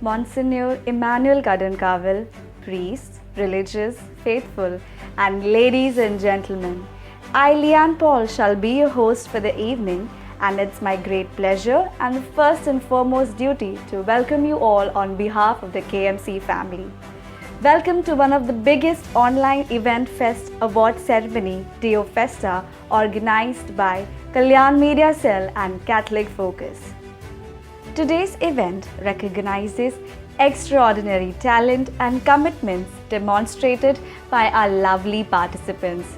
Monsignor Emmanuel Kadankaval, priests, religious, faithful, and ladies and gentlemen, I, Leanne Paul, shall be your host for the evening, and it's my great pleasure and the first and foremost duty to welcome you all on behalf of the KMC family. Welcome to one of the biggest online event fest award ceremony, Dio Festa, organized by Kalyan Media Cell and Catholic Focus. Today's event recognizes extraordinary talent and commitments demonstrated by our lovely participants.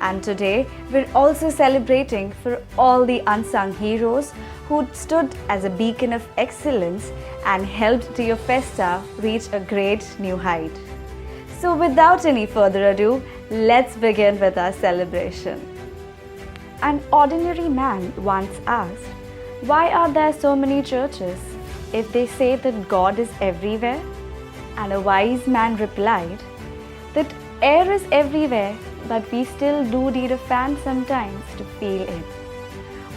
And today, we're also celebrating for all the unsung heroes who stood as a beacon of excellence and helped Dio Festa reach a great new height. So without any further ado, let's begin with our celebration. An ordinary man once asked, "Why are there so many churches if they say that God is everywhere?" And a wise man replied, "That air is everywhere, but we still do need a fan sometimes to feel it."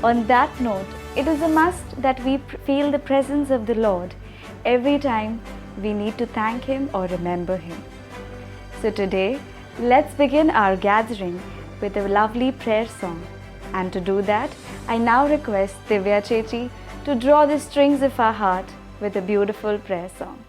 On that note, it is a must that we feel the presence of the Lord every time we need to thank Him or remember Him. So today, let's begin our gathering with a lovely prayer song. And to do that, I now request Divya Chechi to draw the strings of our heart with a beautiful prayer song.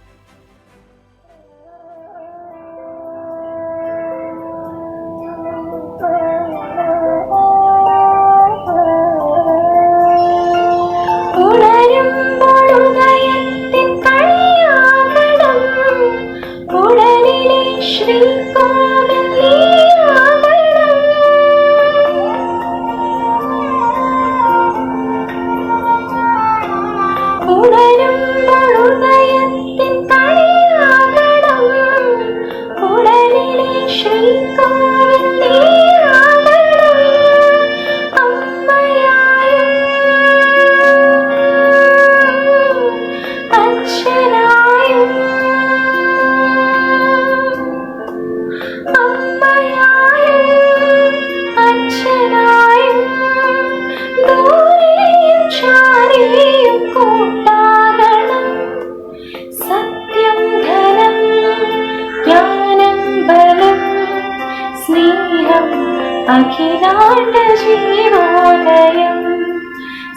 अखिलांड जीवोदयं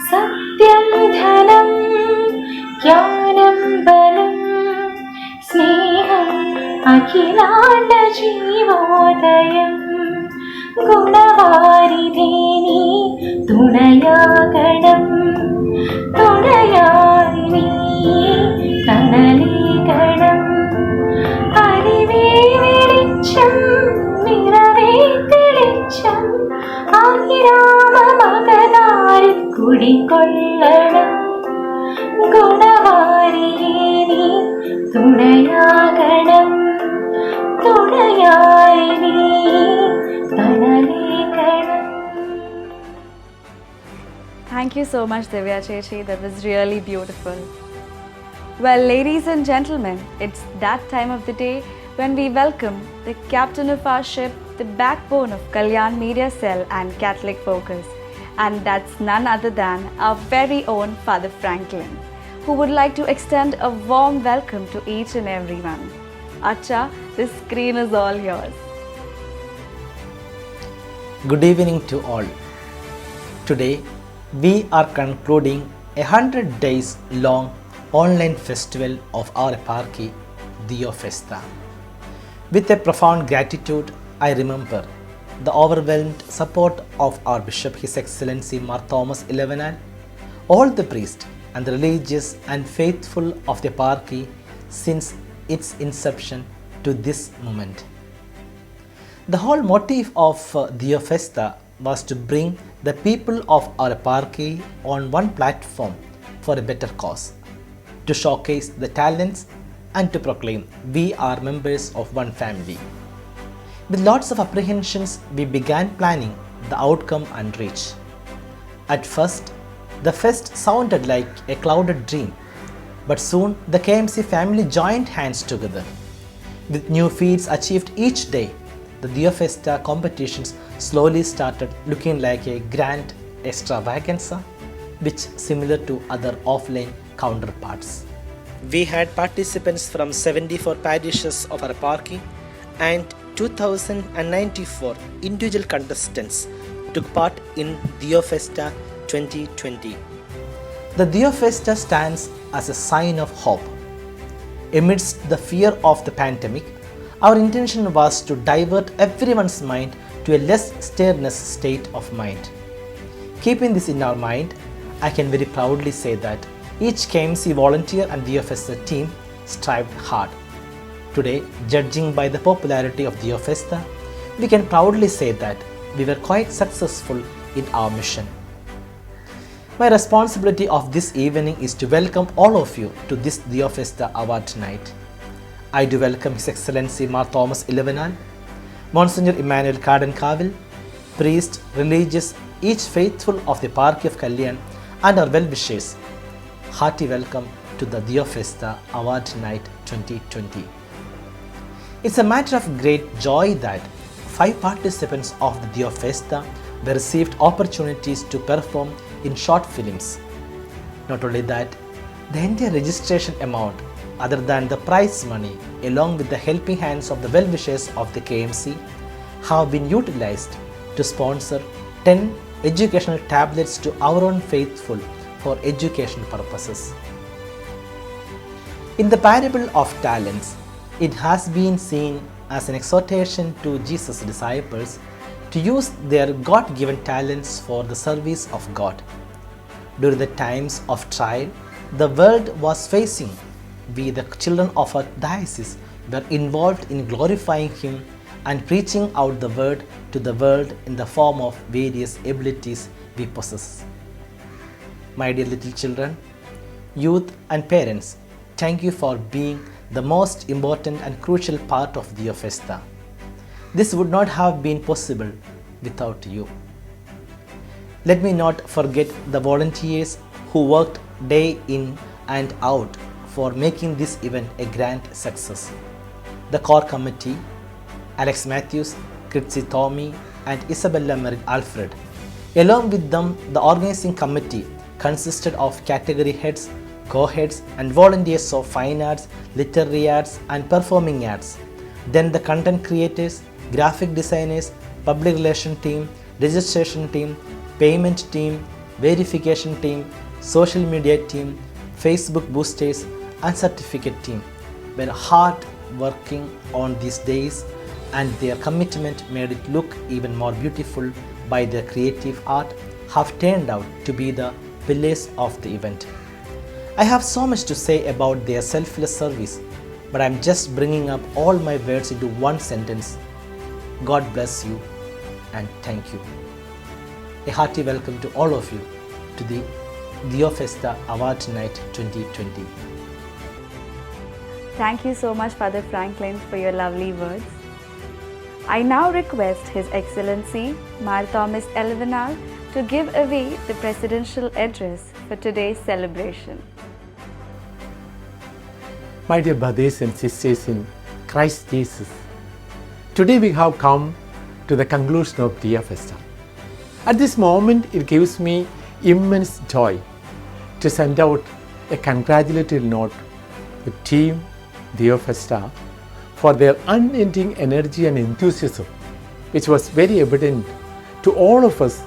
सत्यं धनं ज्ञानं बलं स्नेहम् अखिलांड जीवोदयं गुणवारिधे नी तुणयागणं तुणयारि नी तणलीगणं അറിവേ വെളിച്ചം നിറവേ തെളിച്ചം ആഹിരാമമകതാരിൽ കുടികൊള്ളണം ഗുണവാരിയേ നീ തുണയാകണം തുണയായി നീ തണലേകണം. Thank you so much, Divya Chechi. That was really beautiful. Well, ladies and gentlemen, it's that time of the day when we welcome the captain of our ship, the backbone of Kalyan Media Cell and Catholic Focus. And that's none other than our very own Father Franklin, who would like to extend a warm welcome to each and everyone. Acha, this screen is all yours. Good evening to all. Today, we are concluding a 100 days long online festival of our eparchy, Dio Festa. With a profound gratitude, I remember the overwhelmed support of our Bishop, His Excellency Mar Thomas Ilevanal, all the priests and the religious and faithful of the eparchy since its inception to this moment. The whole motive of Dio Festa was to bring the people of our eparchy on one platform for a better cause, to showcase the talents and to proclaim we are members of one family. With lots of apprehensions, we began planning the outcome and reach. At first, the fest sounded like a clouded dream, but soon the KMC family joined hands together. With new feats achieved each day, the Dio Festa competitions slowly started looking like a grand extravaganza, which similar to other offline counterparts. We had participants from 74 parishes of our eparchy and 2094 individual contestants took part in Dio Festa 2020. The Dio Festa stands as a sign of hope. Amidst the fear of the pandemic, our intention was to divert everyone's mind to a less sterness state of mind. Keeping this in our mind, I can very proudly say that each KMC volunteer and Dio Festa team strived hard. Today, judging by the popularity of Dio Festa, we can proudly say that we were quite successful in our mission. My responsibility of this evening is to welcome all of you to this Dio Festa Award night. I do welcome His Excellency Mar Thomas Ilavanal, Monsignor Emmanuel Kadan-Kavil, priest, religious, each faithful of the Eparchy of Kalyan, and our well-wishers. Hearty welcome to the Dio Festa Award Night 2020. It's a matter of great joy that 5 participants of the Dio Festa were received opportunities to perform in short films. Not only that, the entire registration amount, other than the prize money, along with the helping hands of the well-wishers of the KMC, have been utilized to sponsor 10 educational tablets to our own faithful for education purposes. In the parable of talents, it has been seen as an exhortation to Jesus' disciples to use their God-given talents for the service of God. During the times of trial the world was facing, we, the children of our diocese, were involved in glorifying Him and preaching out the word to the world in the form of various abilities we possess. My dear little children, youth and parents, thank you for being the most important and crucial part of Dio Festa. This would not have been possible without you. Let me not forget the volunteers who worked day in and out for making this event a grand success. The core committee, Alex Matthews, Kritsi Tommy, and Isabella Marie Alfred. Along with them, the organizing committee consisted of category heads, co-heads, and volunteers of fine arts, literary arts, and performing arts. Then the content creators, graphic designers, public relation team, registration team, payment team, verification team, social media team, Facebook boosters, and certificate team were hard working on these days, and their commitment made it look even more beautiful by their creative art have turned out to be the pillars of the event. I have so much to say about their selfless service, but I am just bringing up all my words into one sentence. God bless you and thank you. A hearty welcome to all of you to the Dio Festa Award Night 2020. Thank you so much, Father Franklin, for your lovely words. I now request His Excellency Mar Thomas Elvenal to give away the presidential address for today's celebration. My dear brothers and sisters in Christ Jesus, today we have come to the conclusion of Dio Festa. At this moment, it gives me immense joy to send out a congratulatory note to Team Dio Festa for their unending energy and enthusiasm, which was very evident to all of us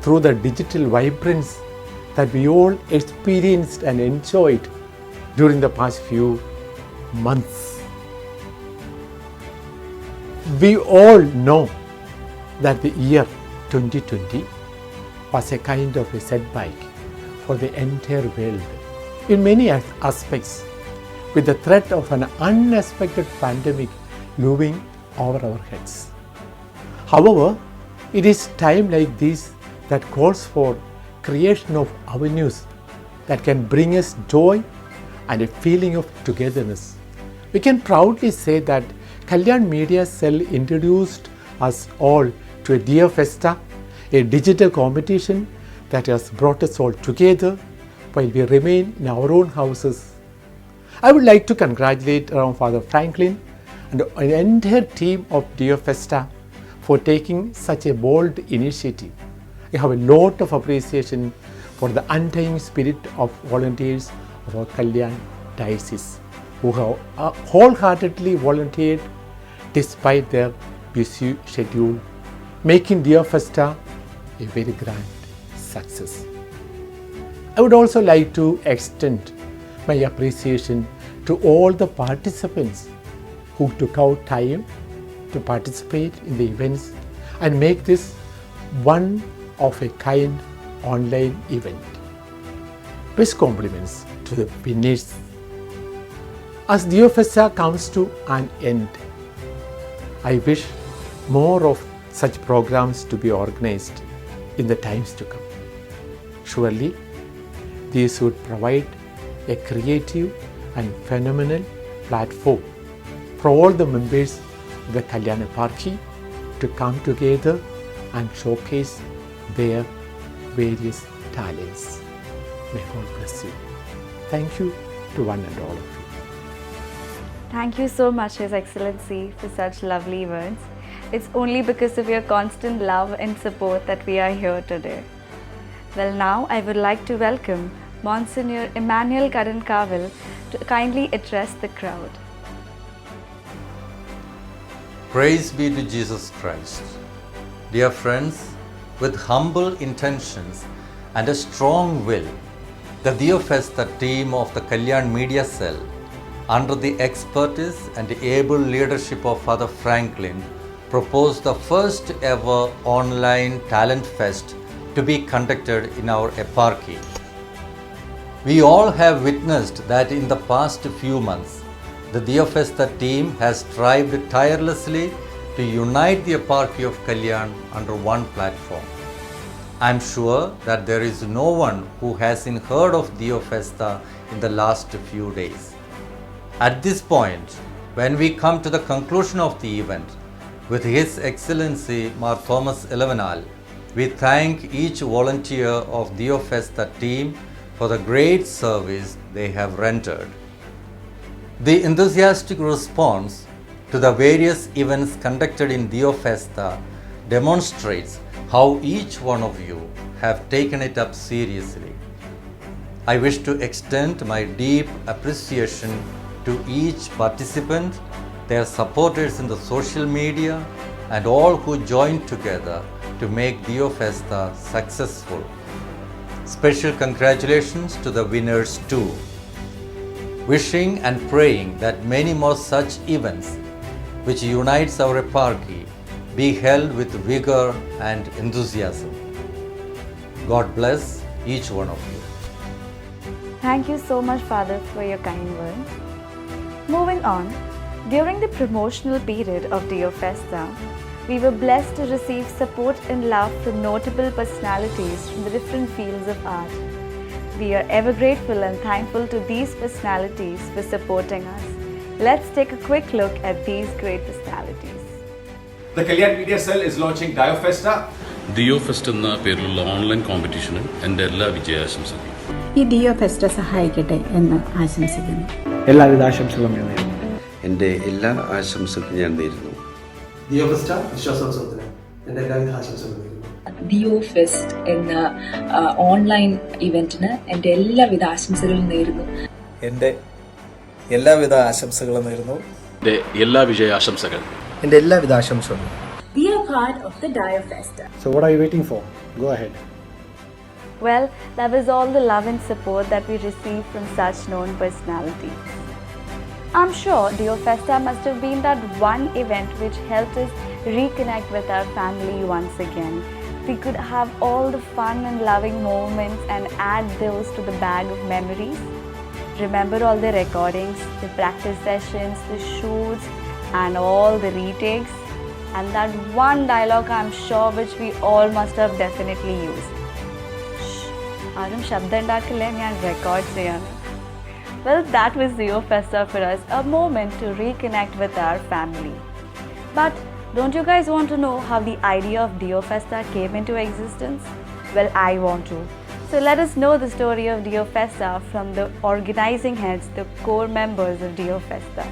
through the digital vibrance that we all experienced and enjoyed during the past few months. We all know that the year 2020 was a kind of a setback for the entire world in many aspects, with the threat of an unexpected pandemic looming over our heads. However, it is time like this that calls for creation of avenues that can bring us joy and a feeling of togetherness. We can proudly say that Kalyan Media Cell introduced us all to a Dio Festa, a digital competition that has brought us all together while we remain in our own houses. I would like to congratulate Father Franklin and an entire team of Dio Festa for taking such a bold initiative. I have a lot of appreciation for the undying spirit of volunteers of our Kalyan diocese who have wholeheartedly volunteered despite their busy schedule, making Dio Festa a very grand success. I would also like to extend my appreciation to all the participants who took out time to participate in the events and make this one of a kind online event. Best compliments to the winners. As Dio Festa comes to an end, I wish more of such programs to be organized in the times to come. Surely, these would provide a creative and phenomenal platform for all the members of the Kalyan Eparchy to come together and showcase their various talents. May God bless you. Thank you to one and all of you. Thank you so much, His Excellency, for such lovely words. It's only because of your constant love and support that we are here today. Well, now I would like to welcome Monsignor Emmanuel Karan-Kaval to kindly address the crowd. Praise be to Jesus Christ. Dear friends, with humble intentions and a strong will, the Dio Festa team of the Kalyan Media Cell, under the expertise and able leadership of Father Franklin, proposed the first ever online talent fest to be conducted in our eparchy. We all have witnessed that in the past few months, the Dio Festa team has strived tirelessly to unite the eparchy of Kalyan under one platform. I am sure that there is no one who hasn't heard of Dio Festa in the last few days. At this point, when we come to the conclusion of the event, with His Excellency Mar Thomas Elevenal, we thank each volunteer of Dio Festa team for the great service they have rendered. The enthusiastic response to the various events conducted in Dio Festa demonstrates how each one of you have taken it up seriously. I wish to extend my deep appreciation to each participant, their supporters in the social media, and all who joined together to make Dio Festa successful. Special congratulations to the winners too. Wishing and praying that many more such events, which unites our eparchy, be held with vigor and enthusiasm. God bless each one of you. Thank you so much, Father, for your kind words. Moving on, during the promotional period of Dio Festa, we were blessed to receive support and love from notable personalities from the different fields of art. We are ever grateful and thankful to these personalities for supporting us. Let's take a quick look at these great personalities. The Kalyan Media Cell is launching Dio Festa. Deo fest എന്ന പേരിലുള്ള online കോമ്പറ്റീഷന് എൻ്റെ എല്ലാ വിജയാശംസകളും. ഈ Deo fest സഹായിക്കട്ടെ എന്ന് ആശംസിക്കുന്നു. എല്ലാവിധ ആശംസകളും നേരുന്നു. എൻ്റെ എല്ലാ ആശംസകളും ഞാൻ നേരുന്നു. ദിയോ ഫെസ്റ്റ വിശ്വാസോത്സവത്തിന് എൻ്റെ എല്ലാവിധ ആശംസകളും നേരുന്നു. ദിയോ ഫെസ്റ്റ് എന്ന ഓൺലൈൻ ഇവന്റിന് എൻ്റെ എല്ലാവിധ ആശംസകളും നേരുന്നു. എൻ്റെ എല്ലാവിധ ആശംസകളും നേരുന്നു. എൻ്റെ എല്ലാ വിജയാശംസകൾ. എൻ്റെ എല്ലാവിധ ആശംസകളും. Be a part of the Dio Festa. So what are you waiting for? Go ahead. Well, that was all the love and support that we received from such known personalities. I'm sure Dio Festa must have been that one event which helped us reconnect with our family once again. We could have all the fun and loving moments and add those to the bag of memories. Remember all the recordings, the practice sessions, the shoots, and all the retakes. And that one dialogue, I'm sure, which we all must have definitely used. Arum shabda undakille njan record cheyanu. Well, that was Dio Festa for us, a moment to reconnect with our family. But don't you guys want to know how the idea of Dio Festa came into existence? Well, I want to. So let us know the story of Dio Festa from the organizing heads, the core members of Dio Festa.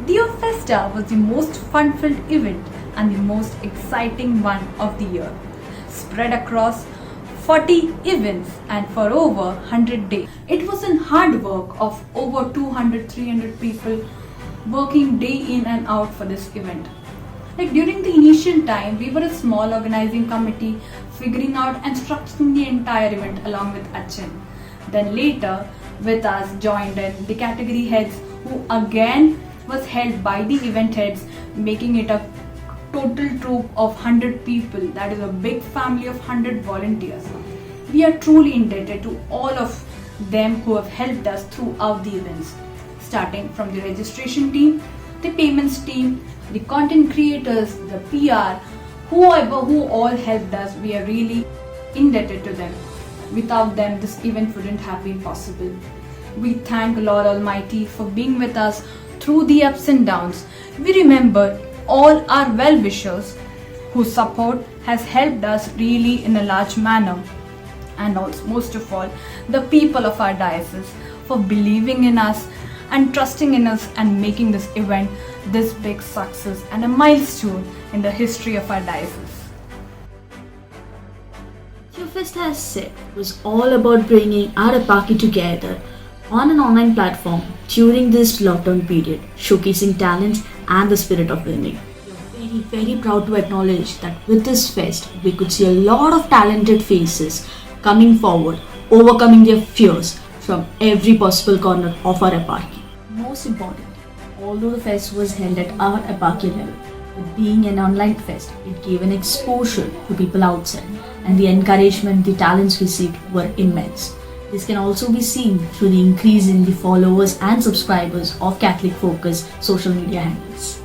Dio Festa was the most fun-filled event and the most exciting one of the year. Spread across 40 events and for over 100 days. It was a hard work of over 200-300 people working day in and out for this event. Like during the initial time, we were a small organizing committee figuring out and structuring the entire event along with Achin. Then later, with us joined in the category heads who again was held by the event heads, making it a total troop of 100 people. That is a big family of 100 volunteers. We are truly indebted to all of them who have helped us throughout the events, starting from the registration team, the payments team, the content creators, the PR, who all helped us. We are really indebted to them. Without them, this event wouldn't have been possible. We thank Lord Almighty for being with us through the ups and downs. We remember all our well-wishers whose support has helped us really in a large manner. And also, most of all, the people of our diocese for believing in us and trusting in us and making this event this big success and a milestone in the history of our diocese. Festa, as said, was all about bringing our eparchy together on an online platform during this lockdown period, showcasing talents and the spirit of winning. We are very proud to acknowledge that with this fest, we could see a lot of talented faces coming forward, overcoming their fears from every possible corner of our eparchy. Most importantly, although the fest was held at our eparchy level, with being an online fest, it gave an exposure to people outside, and the encouragement the talents received were immense. This can also be seen through the increase in the followers and subscribers of Catholic Focus social media handles.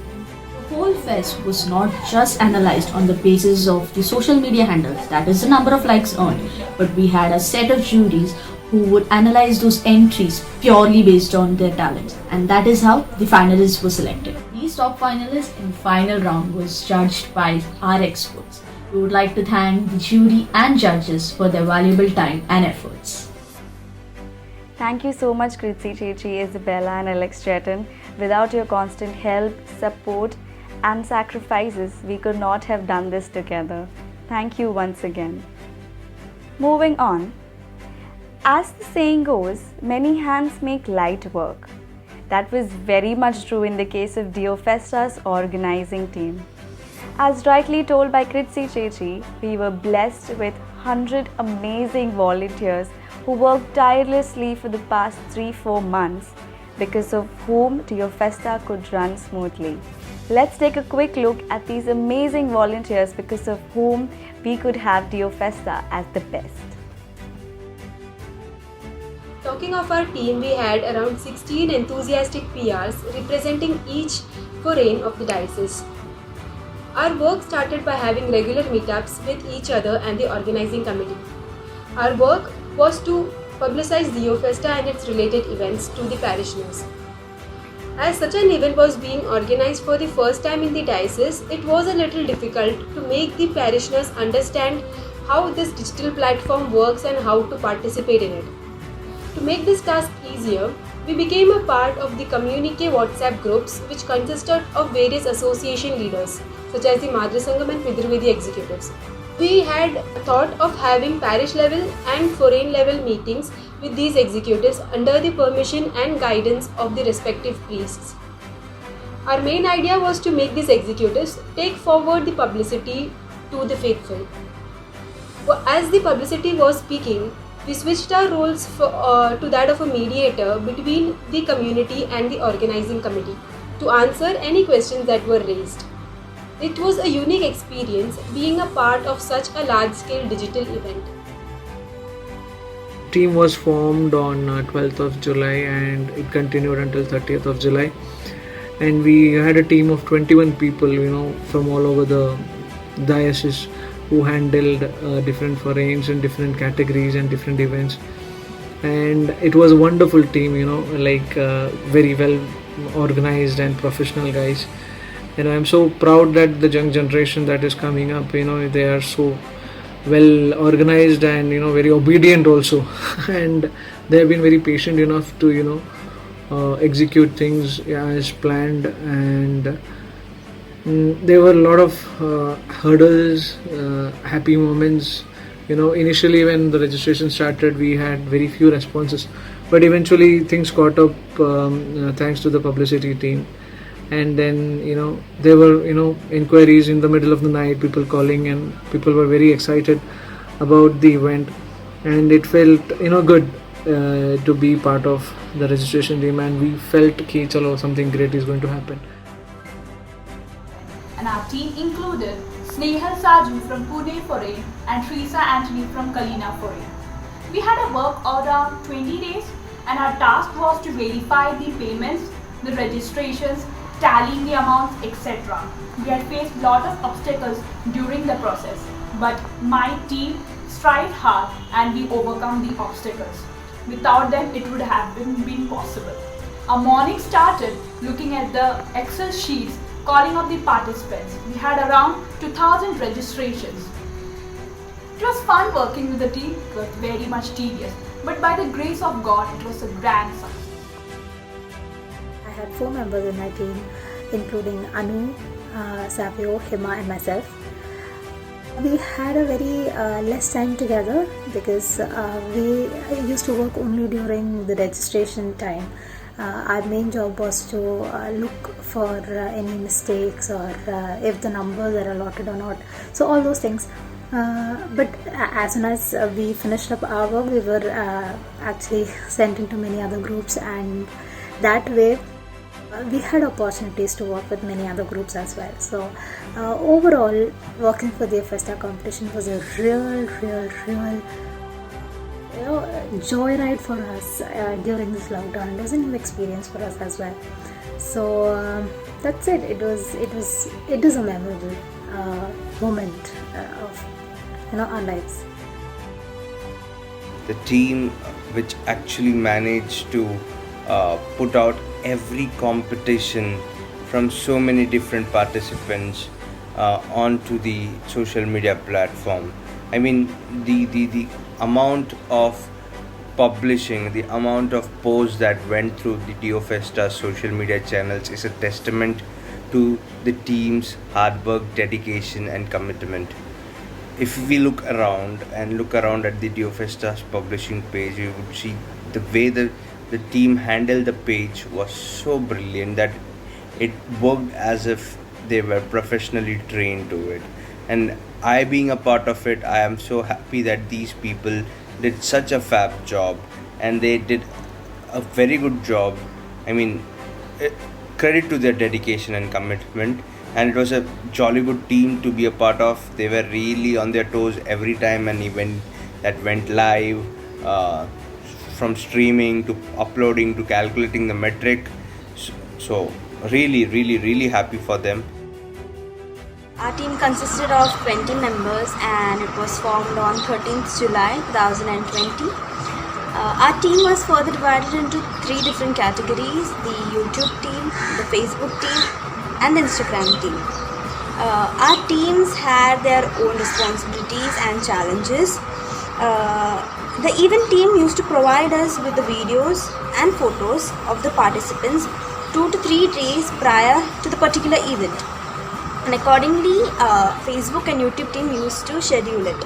The whole fest was not just analysed on the basis of the social media handles, that is the number of likes earned, but we had a set of juries who would analyze those entries purely based on their talents, and that is how the finalists were selected. These top finalists in final round was judged by our experts. We would like to thank the jury and judges for their valuable time and efforts. Thank you so much, Kritsi Chechi, Isabella and Alex Chetan. Without your constant help, support and sacrifices, we could not have done this together. Thank you once again. Moving on. As the saying goes, many hands make light work. That was very much true in the case of Dio Festa's organizing team. As rightly told by Kritsi Chechi, we were blessed with 100 amazing volunteers who worked tirelessly for the past 3-4 months, because of whom Dio Festa could run smoothly. Let's take a quick look at these amazing volunteers because of whom we could have Dio Festa as the best. Talking of our team, we had around 16 enthusiastic PRs representing each forain of the diocese. Our work started by having regular meetups with each other and the organizing committee. Our work was to publicize Dio Festa and its related events to the parishioners. As such an event was being organized for the first time in the diocese, it was a little difficult to make the parishioners understand how this digital platform works and how to participate in it. To make this task easier, we became a part of the Communique WhatsApp groups, which consisted of various association leaders such as the Madhya Sangam and Pidravidhi executives. We had thought of having parish level and foreign level meetings with these executives under the permission and guidance of the respective priests. Our main idea was to make these executives take forward the publicity to the faithful. As the publicity was speaking, we switched our roles to that of a mediator between the community and the organizing committee to answer any questions that were raised. It was a unique experience being a part of such a large-scale digital event. Team was formed on 12th of July and it continued until 30th of July. And we had a team of 21 people, from all over the diocese who handled different forains and different categories and different events. And it was a wonderful team, very well organized and professional guys. I'm so proud that the young generation that is coming up, they are so well organized and very obedient also. And they have been very patient enough to execute things as planned. And there were a lot of hurdles, happy moments, Initially when the registration started, we had very few responses, but eventually things caught up thanks to the publicity team. And then there were inquiries in the middle of the night, people calling, and people were very excited about the event, and it felt good to be part of the registration team, and we felt कि चलो something great is going to happen. And our team included Snehal Saju from Pune Foreign and Teresa Anthony from Kalina Foreign. We had a work around 20 days, and our task was to verify the payments, the registrations, tallying the amounts, etc. We had faced a lot of obstacles during the process, but my team strived hard and we overcome the obstacles. Without them, it would have been possible. Our morning started looking at the Excel sheets, calling up the participants. We had around 2000 registrations. It was fun working with the team. It was very much tedious, but by the grace of God, it was a grand success. I had 4 members in my team, including Anu, Savio, Hima and myself. We had a very less time together because we used to work only during the registration time. Our main job was to look for any mistakes or if the numbers are allotted or not. So all those things. But as soon as we finished up our work, we were actually sent into many other groups, and that way we had opportunities to work with many other groups as well. So overall, working for the Festa competition was a real joyride for us during this lockdown. It was a new experience for us as well. So that's it. It is a memorable moment of our lives. The team which actually managed to put out every competition from so many different participants onto the social media platform. I mean, the amount of publishing, the amount of posts that went through the Dio Festa social media channels is a testament to the team's hard work, dedication and commitment. If we look around at the Dio Festa's publishing page, we would see the way the team handled the page was so brilliant that it worked as if they were professionally trained to it. And I, being a part of it, I am so happy that these people did such a fab job, and they did a very good job. I mean, credit to their dedication and commitment, and it was a jolly good team to be a part of. They were really on their toes every time an event that went live, from streaming to uploading to calculating the metric. So really happy for them. Our team consisted of 20 members and it was formed on 13th July 2020. Our team was further divided into 3 different categories: the YouTube team, the Facebook team and the Instagram team. Our teams had their own responsibilities and challenges. The event team used to provide us with the videos and photos of the participants 2 to 3 days prior to the particular event. And accordingly, Facebook and YouTube team used to schedule it.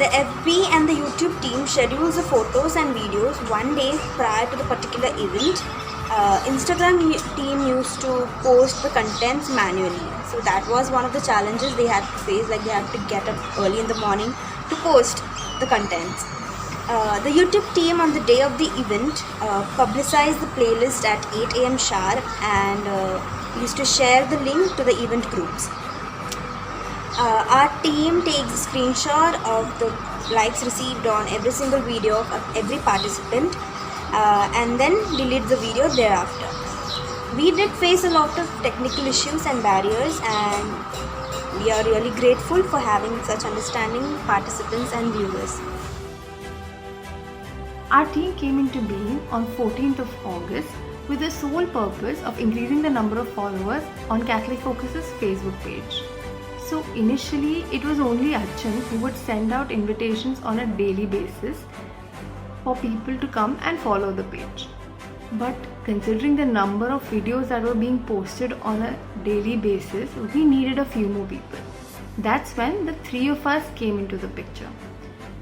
The FB and the YouTube team schedules the photos and videos 1 day prior to the particular event. Instagram team used to post the contents manually. So that was one of the challenges they had to face, like they had to get up early in the morning to post the contents. The YouTube team on the day of the event publicized the playlist at 8 AM sharp and used to share the link to the event groups. Our team takes a screenshot of the likes received on every single video of every participant and then delete the video thereafter. We did face a lot of technical issues and barriers, and we are really grateful for having such understanding participants and viewers. Our team came into being on 14th of August with the sole purpose of increasing the number of followers on Catholic Focus's Facebook page. So initially it was only Archan who would send out invitations on a daily basis for people to come and follow the page. But considering the number of videos that were being posted on a daily basis, we needed a few more people. That's when the three of us came into the picture.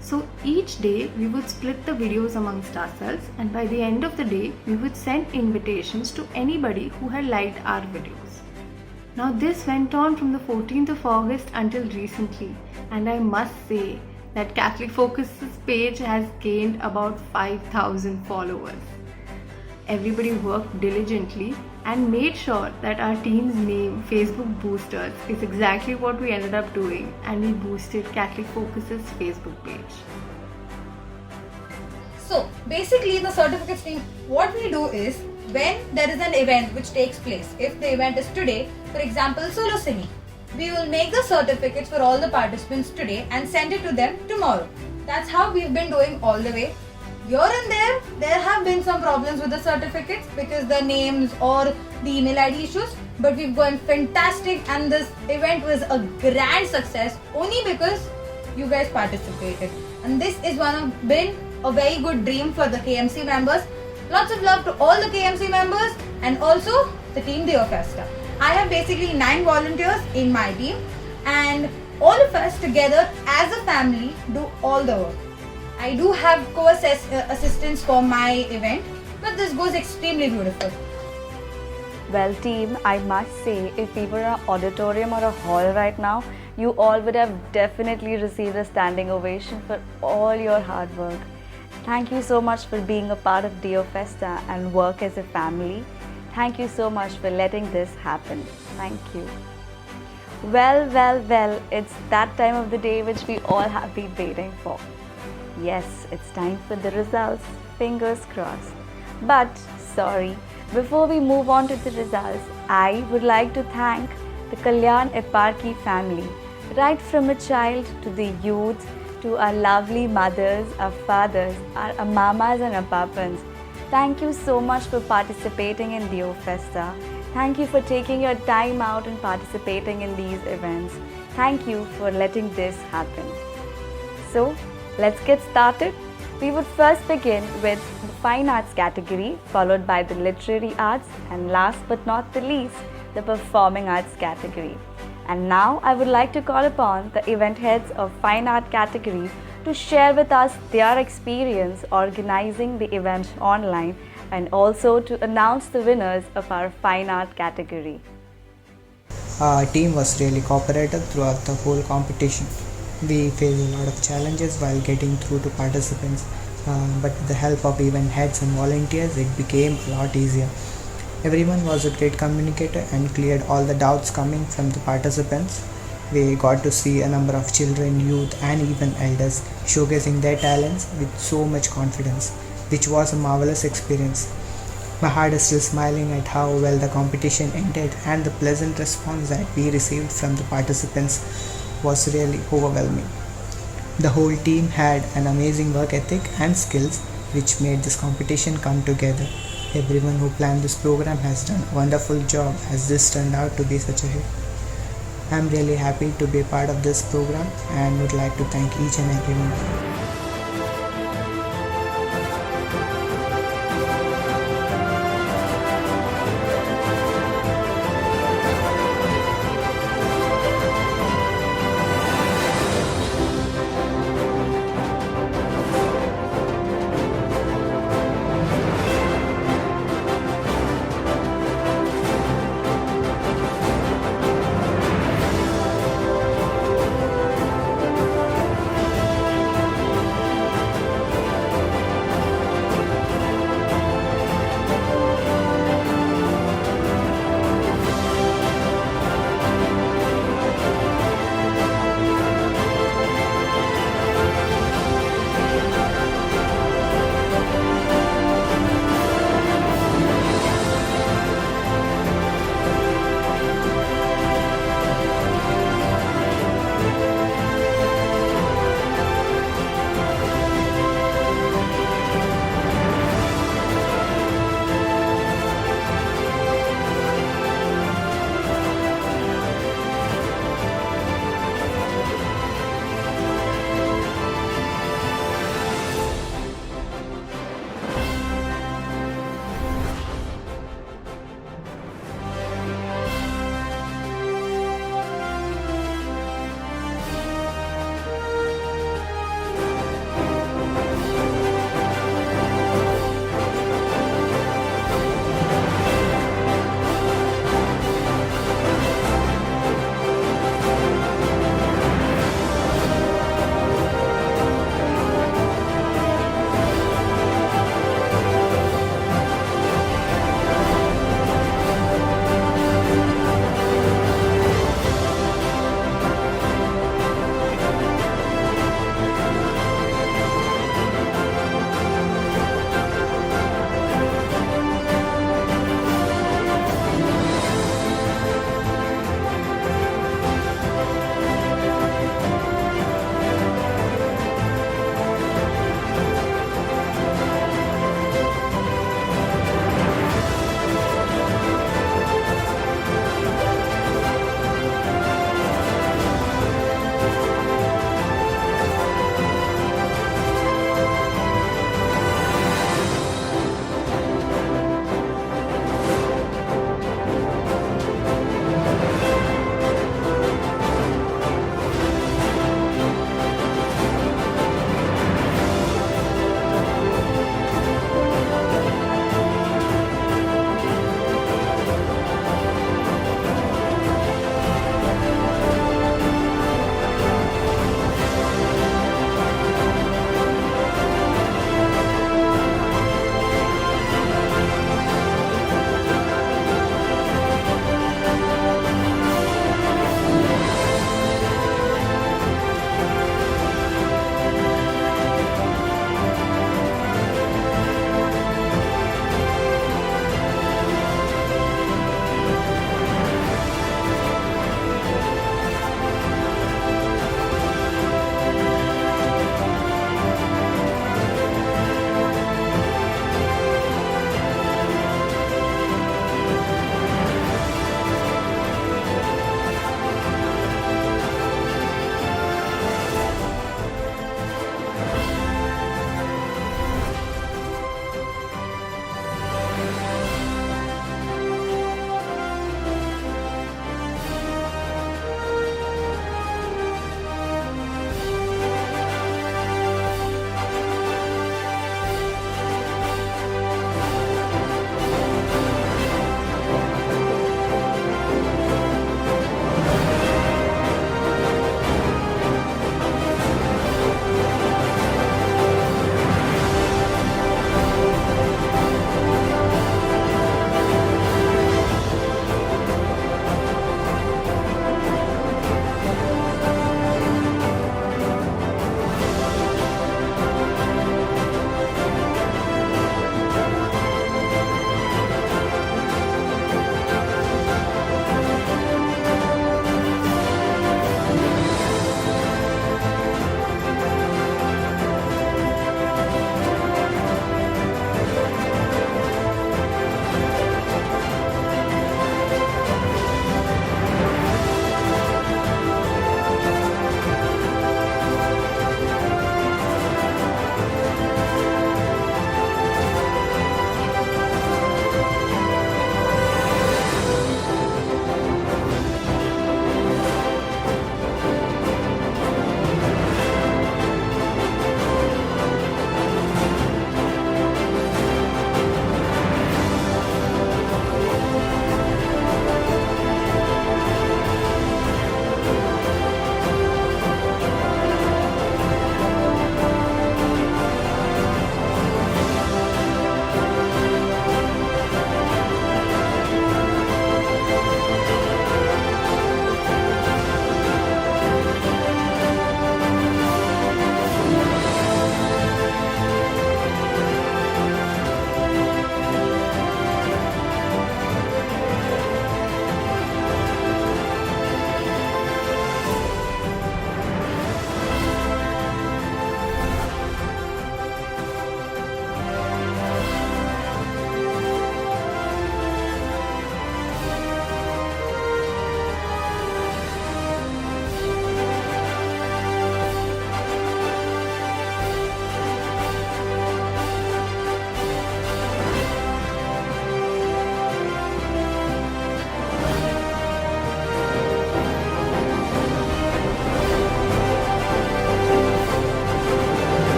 So each day we would split the videos amongst ourselves, and by the end of the day we would send invitations to anybody who had liked our videos. Now this went on from the 14th of August until recently, and I must say that Catholic Focus's page has gained about 5,000 followers. Everybody worked diligently and made sure that our team's name, Facebook Boosters, is exactly what we ended up doing, and we boosted Catholic Focus's Facebook page. So basically the certificates team, what we do is when there is an event which takes place, if the event is today, for example solo singing, we will make the certificates for all the participants today and send it to them tomorrow. That's how we've been doing all the way. Here and there have been some problems with the certificates because the names or the email ID issues, but we've gone fantastic and this event was a grand success only because you guys participated. And this is been a very good dream for the KMC members. Lots of love to all the KMC members and also the team Dio Festa. I have basically 9 volunteers in my team and all of us together as a family do all the work. I do have co-assistants for my event, but this goes extremely beautiful. Well team, I must say if we were an auditorium or a hall right now, you all would have definitely received a standing ovation for all your hard work. Thank you so much for being a part of Dio Festa and work as a family. Thank you so much for letting this happen. Thank you. Well, it's that time of the day which we all have been waiting for. Yes, it's time for the results, fingers crossed. But sorry, before we move on to the results, I would like to thank the Kalyan Eparchy family, right from a child to the youth, to our lovely mothers, our fathers, our mamas and our papas. Thank you so much for participating in Dio Festa. Thank you for taking your time out and participating in these events. Thank you for letting this happen. So, let's get started. We would first begin with the Fine Arts category, followed by the Literary Arts, and last but not the least, the Performing Arts category. And now I would like to call upon the event heads of Fine Art category to share with us their experience organizing the event online and also to announce the winners of our Fine Art category. Our team was really cooperative throughout the whole competition. We faced a lot of challenges while getting through to participants, but with the help of event heads and volunteers, it became a lot easier. Everyone was a great communicator and cleared all the doubts coming from the participants. We got to see a number of children, youth and even elders showcasing their talents with so much confidence, which was a marvelous experience. My heart is still smiling at how well the competition ended, and the pleasant response that we received from the participants was really overwhelming. The whole team had an amazing work ethic and skills which made this competition come together. Everyone who planned this program has done a wonderful job as this turned out to be such a hit. I am really happy to be a part of this program and would like to thank each and everyone.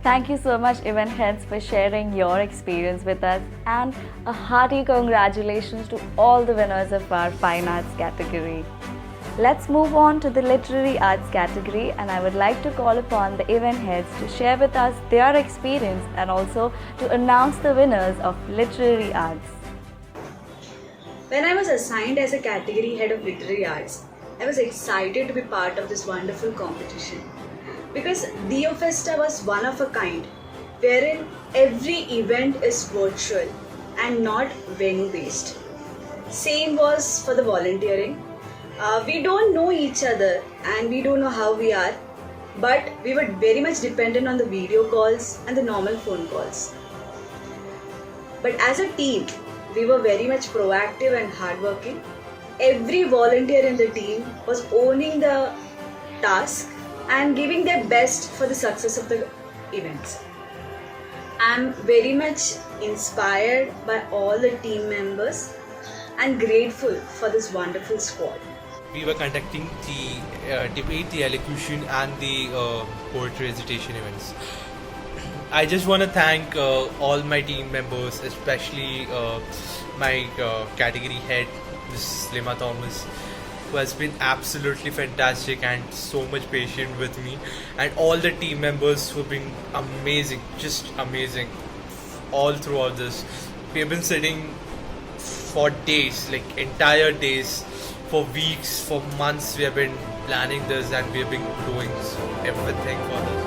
Thank you so much, event heads, for sharing your experience with us, and a hearty congratulations to all the winners of our Fine Arts category. Let's move on to the Literary Arts category, and I would like to call upon the event heads to share with us their experience and also to announce the winners of Literary Arts. When I was assigned as a category head of Literary Arts, I was excited to be part of this wonderful competition because Dio Festa was one of a kind, wherein every event is virtual and not venue based. Same was for the volunteering. We don't know each other and we don't know how we are, but we were very much dependent on the video calls and the normal phone calls. But as a team, we were very much proactive and hardworking. Every volunteer in the team was owning the task and giving their best for the success of the events. I'm very much inspired by all the team members and grateful for this wonderful squad. We were conducting the debate, the elocution and the poetry recitation events. I just want to thank all my team members, especially my category head, Ms. Lima Thomas, who has been absolutely fantastic and so much patient with me, and all the team members who have been amazing, just amazing all throughout this. We have been sitting for days, like entire days, for weeks, for months. We have been planning this and we have been doing everything for this.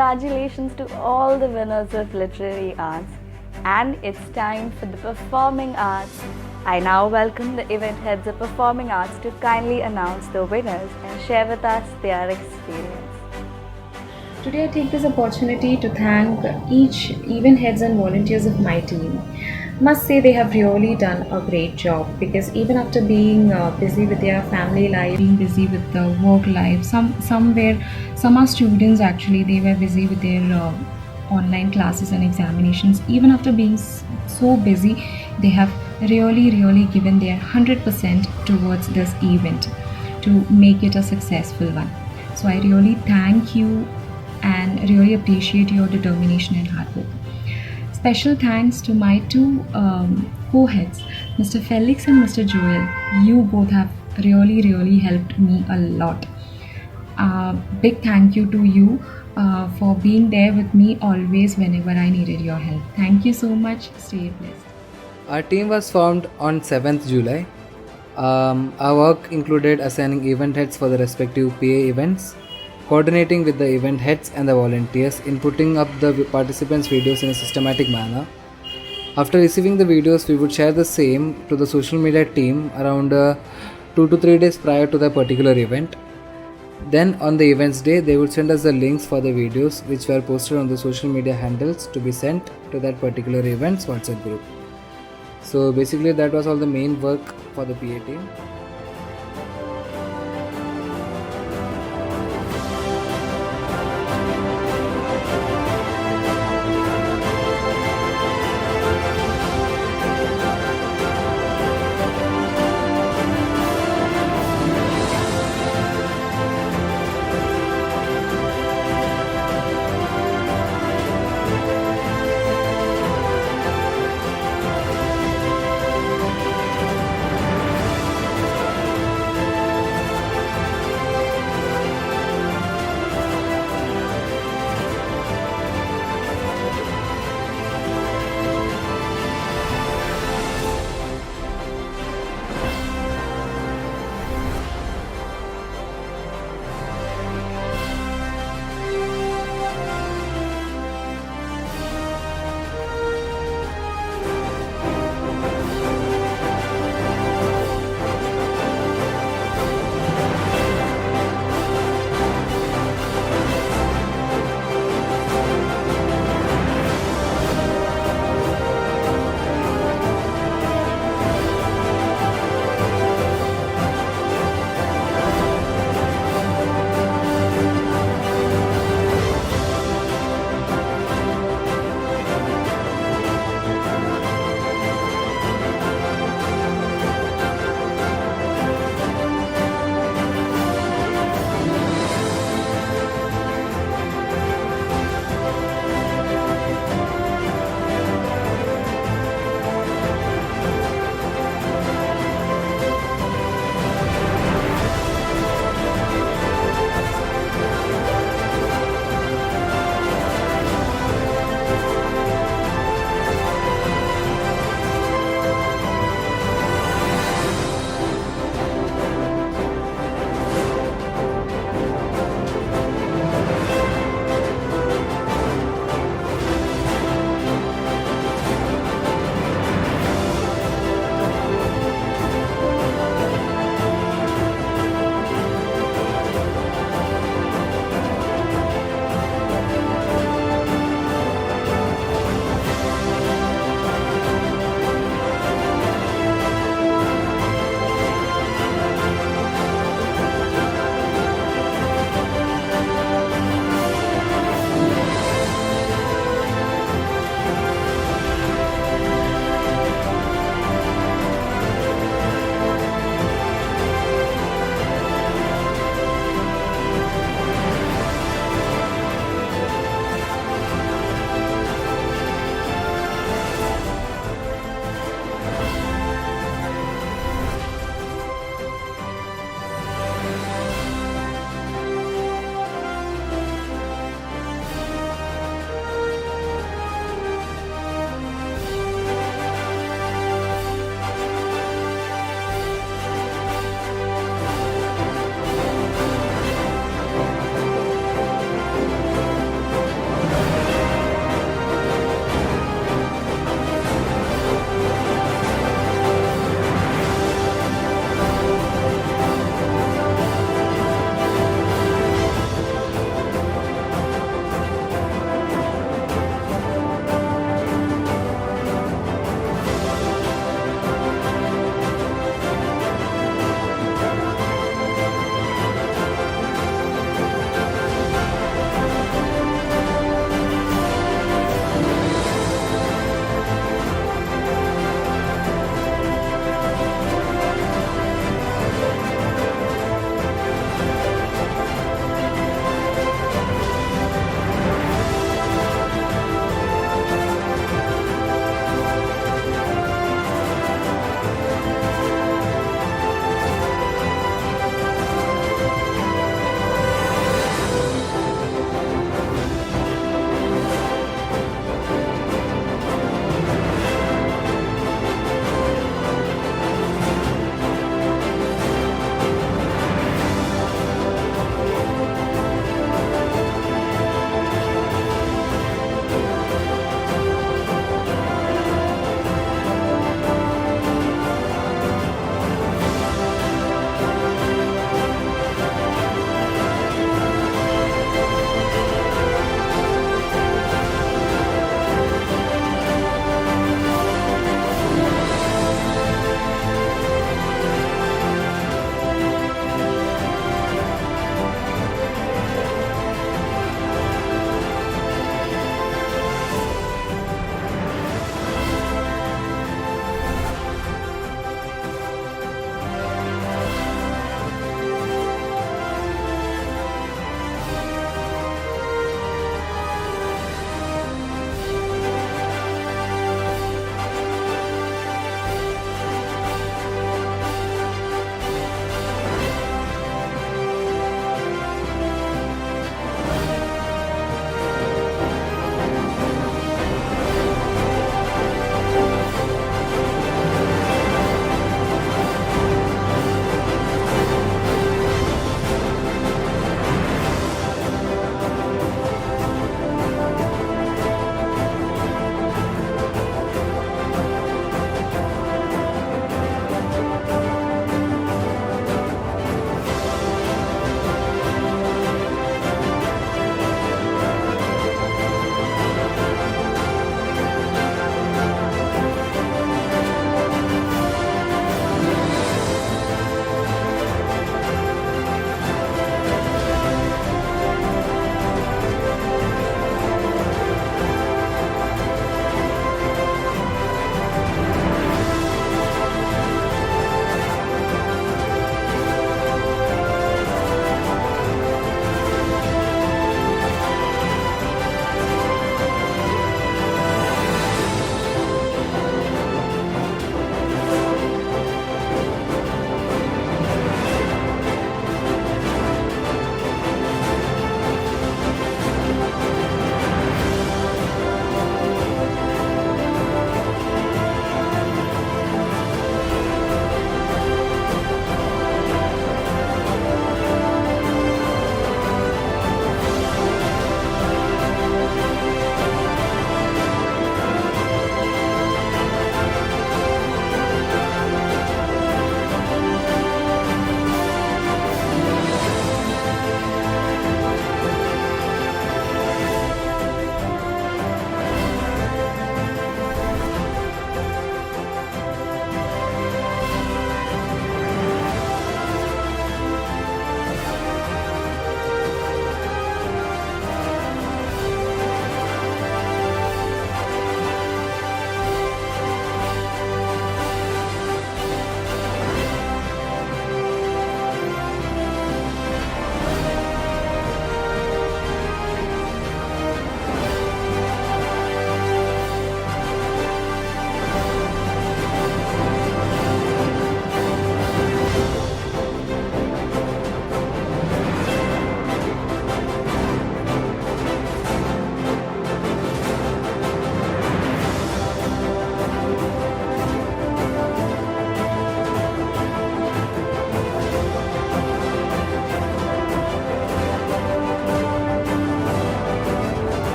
congratulations to all the winners of literary arts. And it's time for the performing arts. I now welcome the event heads of performing arts to kindly announce the winners and share with us their experience. Today I take this opportunity to thank each event heads and volunteers of my team. Must say they have really done a great job, because even after being busy with their family life, being busy with the work life, some are students actually, they were busy with their online classes and examinations. Even after being so busy, they have really given their 100% towards this event to make it a successful one. So I really thank you and really appreciate your determination and hard work. Special thanks to my two co-heads, Mr. Felix and Mr. Joel. You both have really helped me a lot. Big thank you to you for being there with me always whenever I needed your help. Thank you so much. Stay blessed. Our team was formed on 7th July. Our work included assigning event heads for the respective PA events, coordinating with the event heads and the volunteers in putting up the participants' videos in a systematic manner. After receiving the videos, we would share the same to the social media team around 2 to 3 days prior to the particular event. Then on the events day, they would send us the links for the videos which were posted on the social media handles to be sent to that particular event's WhatsApp group. So basically that was all the main work for the PA team.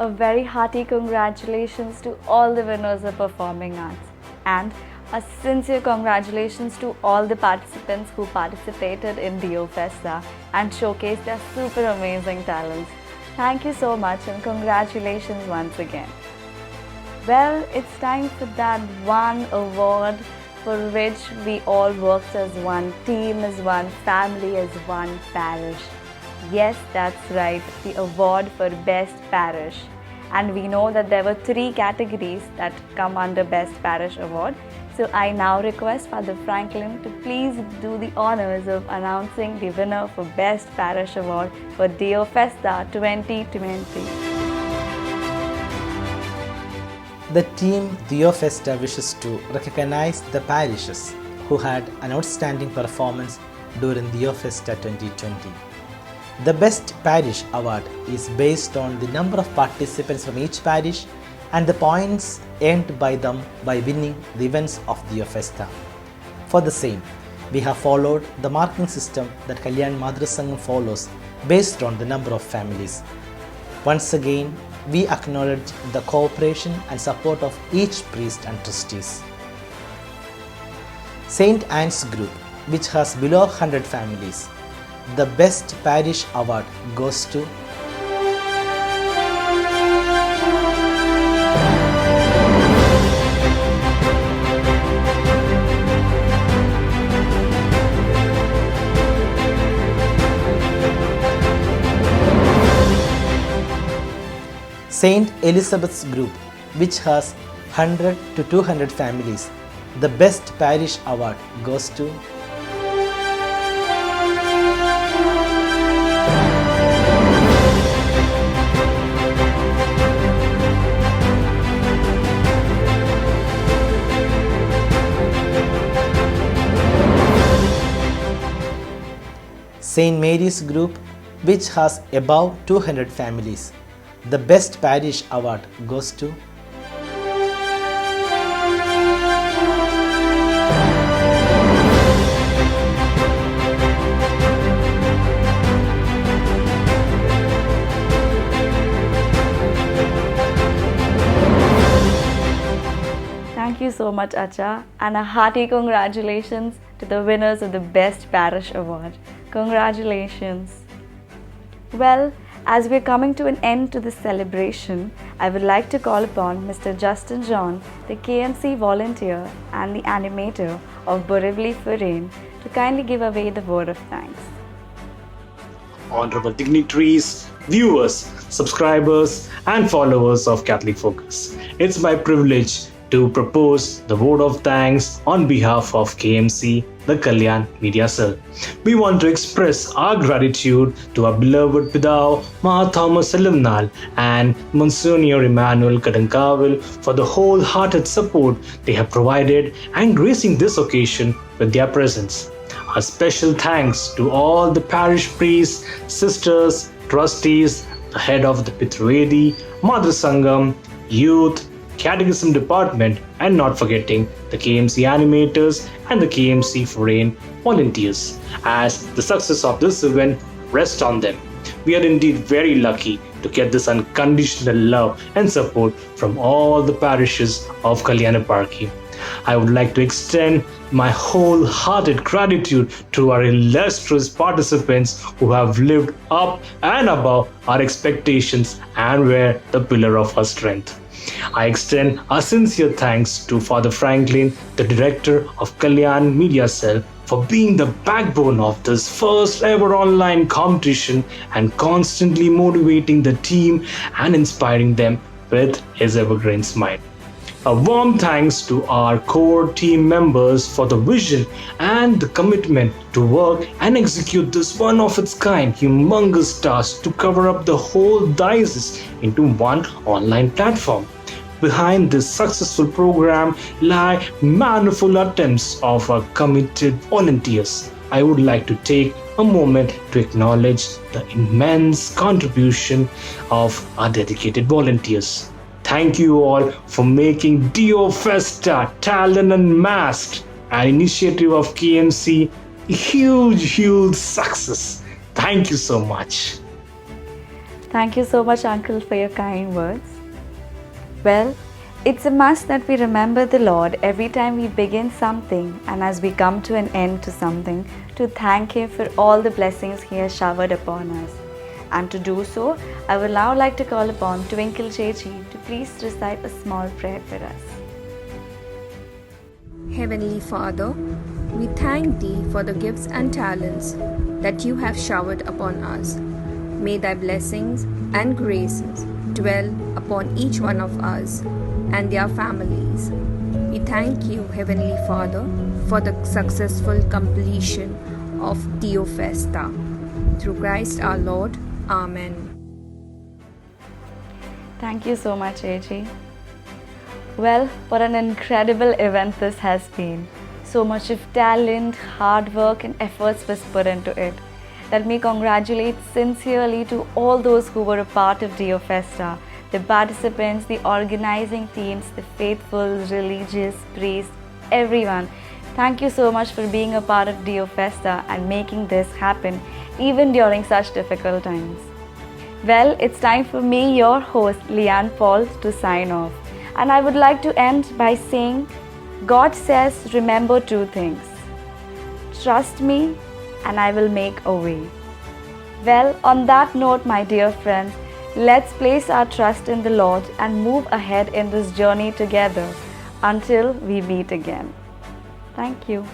a very hearty congratulations to all the winners of performing arts, and a sincere congratulations to all the participants who participated in Dio Festa and showcased their super amazing talents. Thank you so much and congratulations once again. Well, it's time for that one award for which we all worked as one team, as one family, as one parish. Yes, that's right, the award for Best Parish. And we know that there were 3 categories that come under Best Parish Award. So I now request Father Franklin to please do the honors of announcing the winner for Best Parish Award for Dio Festa 2020. The team Dio Festa wishes to recognize the parishes who had an outstanding performance during Dio Festa 2020. The Best Parish Award is based on the number of participants from each parish and the points earned by them by winning the events of Dio Festa. For the same, we have followed the marking system that Kalyan Madhur Sangam follows based on the number of families. Once again, we acknowledge the cooperation and support of each priest and trustees. St. Anne's Group, which has below 100 families, the Best Parish Award goes to St. Elizabeth's Group, which has 100 to 200 families. The Best Parish Award goes to St. Mary's Group, which has above 200 families. The Best Parish Award goes to Thank you so much, Acha, and a hearty congratulations to the winners of the Best Parish Award. Congratulations. Well, as we're coming to an end to this celebration, I would like to call upon Mr. Justin John, the KMC volunteer and the animator of Borivali Forain, to kindly give away the word of thanks. Honorable dignitaries, viewers, subscribers, and followers of Catholic Focus, it's my privilege to propose the vote of thanks on behalf of KMC, the Kalyan Media Cell. We want to express our gratitude to our beloved Pidao, Maha Thomas Salimnal, and Monsignor Emmanuel Kadankavil for the wholehearted support they have provided and gracing this occasion with their presence. A special thanks to all the parish priests, sisters, trustees, the head of the Pitruvedi, Madhur Sangam, youth, Catechism Department, and not forgetting the KMC animators and the KMC Forain volunteers, as the success of this event rests on them. We are indeed very lucky to get this unconditional love and support from all the parishes of Kalyanaparki. I would like to extend my wholehearted gratitude to our illustrious participants who have lived up and above our expectations and were the pillar of our strength. I extend a sincere thanks to Father Franklin, the director of Kalyan Media Cell, for being the backbone of this first ever online competition and constantly motivating the team and inspiring them with his evergreen smile. A warm thanks to our core team members for the vision and the commitment to work and execute this one of its kind humongous task to cover up the whole diocese into one online platform. Behind this successful program lie manifold attempts of our committed volunteers. I would like to take a moment to acknowledge the immense contribution of our dedicated volunteers. Thank you all for making Dio Festa Talent Unmasked, an initiative of KMC, a huge success. Thank you so much. Thank you so much, Uncle, for your kind words. Well, it's a must that we remember the Lord every time we begin something and as we come to an end to something, to thank Him for all the blessings He has showered upon us. And to do so, I would now like to call upon Twinkle Chechi to please recite a small prayer for us. Heavenly Father, we thank Thee for the gifts and talents that You have showered upon us. May Thy blessings and graces dwell upon each one of us and their families. We thank You, Heavenly Father, for the successful completion of Festa. Through Christ our Lord. Amen. Thank you so much, AG. Well, what an incredible event this has been. So much of talent, hard work and efforts was put into it. Let me congratulate sincerely to all those who were a part of Festa, the participants, the organizing teams, the faithful, religious, priests, everyone. Thank you so much for being a part of Festa and making this happen even during such difficult times. Well, it's time for me, your host, Leanne Paul, to sign off. And I would like to end by saying, God says, remember two things. Trust me and I will make a way. Well, on that note, my dear friends, let's place our trust in the Lord and move ahead in this journey together until we meet again. Thank you.